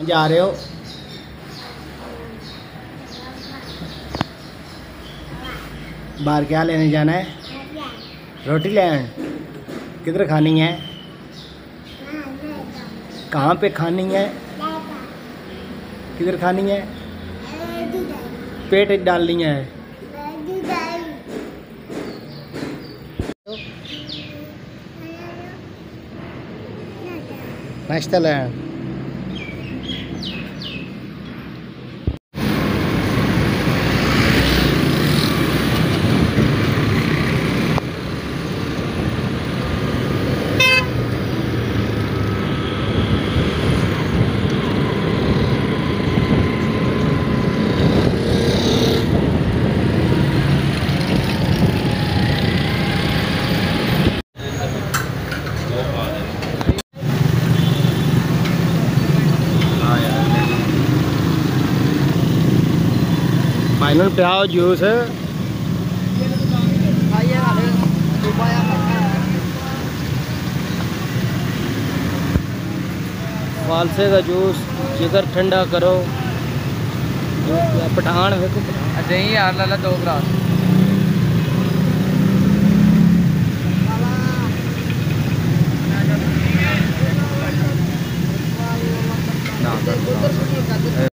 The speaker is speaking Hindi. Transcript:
जा रहे हो? बाहर क्या लेने जाना है? रोटी लेने। किधर खानी है? कहाँ पे खानी है? किधर खानी है? पेट डालनी है। नाश्ता लें। फाइनल प्याज जूस है। फालसे का जूस, जिगर ठंडा करो। पठान दही यार ला 2 ग्लास।